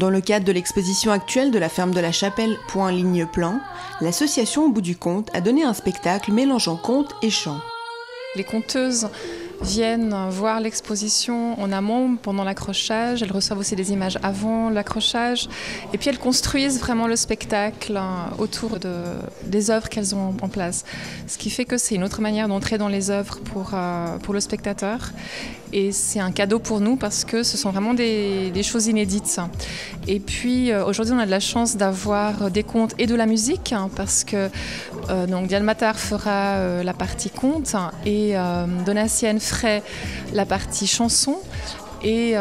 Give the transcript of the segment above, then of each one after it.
Dans le cadre de l'exposition actuelle de la ferme de la Chapelle Point Ligne Plan, l'association Au bout du conte a donné un spectacle mélangeant conte et chant. Les conteuses viennent voir l'exposition en amont pendant l'accrochage, elles reçoivent aussi des images avant l'accrochage et puis elles construisent vraiment le spectacle autour des œuvres qu'elles ont en place. Ce qui fait que c'est une autre manière d'entrer dans les œuvres pour le spectateur et c'est un cadeau pour nous parce que ce sont vraiment des choses inédites. Et puis aujourd'hui on a de la chance d'avoir des contes et de la musique parce que donc Diane Matar fera la partie conte et Donatienne ferait la partie chanson et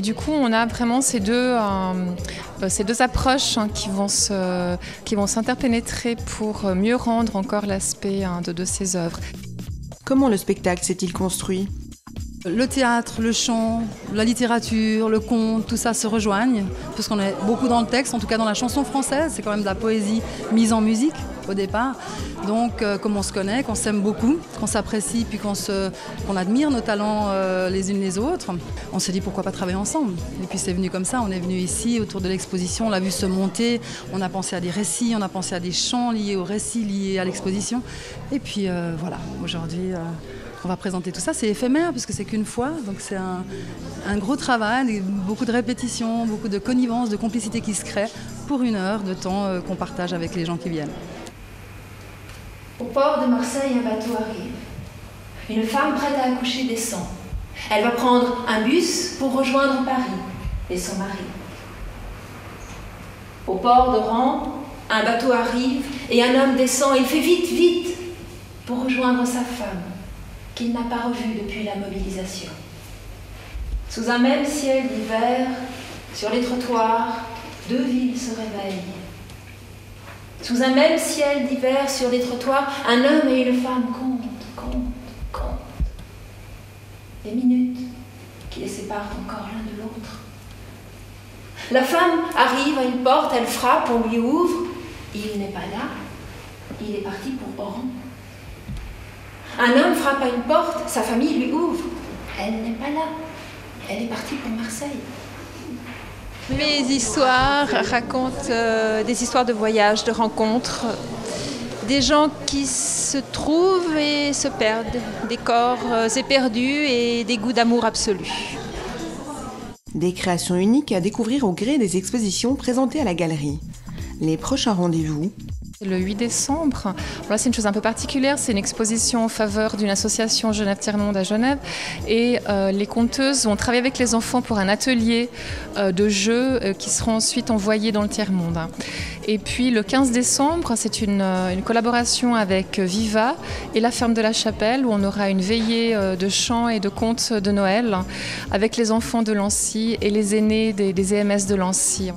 du coup on a vraiment ces deux approches qui vont s'interpénétrer pour mieux rendre encore l'aspect de ces œuvres. Comment le spectacle s'est-il construit ? Le théâtre, le chant, la littérature, le conte, tout ça se rejoignent, parce qu'on est beaucoup dans le texte, en tout cas dans la chanson française, c'est quand même de la poésie mise en musique au départ. Donc comme on se connaît, qu'on s'aime beaucoup, qu'on s'apprécie, puis qu'on admire nos talents les unes les autres, on s'est dit pourquoi pas travailler ensemble. Et puis c'est venu comme ça, on est venu ici autour de l'exposition, on l'a vu se monter, on a pensé à des récits, on a pensé à des chants liés aux récits, liés à l'exposition. Et puis voilà, aujourd'hui... on va présenter tout ça, c'est éphémère puisque c'est qu'une fois, donc c'est un gros travail, beaucoup de répétitions, beaucoup de connivence, de complicité qui se crée pour une heure de temps qu'on partage avec les gens qui viennent. Au port de Marseille, un bateau arrive. Une femme prête à accoucher descend. Elle va prendre un bus pour rejoindre Paris et son mari. Au port d'Oran, un bateau arrive et un homme descend. Il fait vite, vite pour rejoindre sa femme, qu'il n'a pas revue depuis la mobilisation. Sous un même ciel d'hiver, sur les trottoirs, deux villes se réveillent. Sous un même ciel d'hiver, sur les trottoirs, un homme et une femme comptent. Les minutes qui les séparent encore l'un de l'autre. La femme arrive à une porte, elle frappe, on lui ouvre. Il n'est pas là, il est parti pour Oran. Un homme frappe à une porte, sa famille lui ouvre. Elle n'est pas là, elle est partie pour Marseille. Mes histoires racontent des histoires de voyage, de rencontres, des gens qui se trouvent et se perdent, des corps éperdus et des goûts d'amour absolu. Des créations uniques à découvrir au gré des expositions présentées à la galerie. Les prochains rendez-vous... Le 8 décembre, là c'est une chose un peu particulière, c'est une exposition en faveur d'une association Genève-Tiers-Monde à Genève et les conteuses vont travailler avec les enfants pour un atelier de jeux qui seront ensuite envoyés dans le Tiers-Monde. Et puis le 15 décembre, c'est une collaboration avec Viva et la ferme de la Chapelle où on aura une veillée de chants et de contes de Noël avec les enfants de Lancy et les aînés des EMS de Lancy.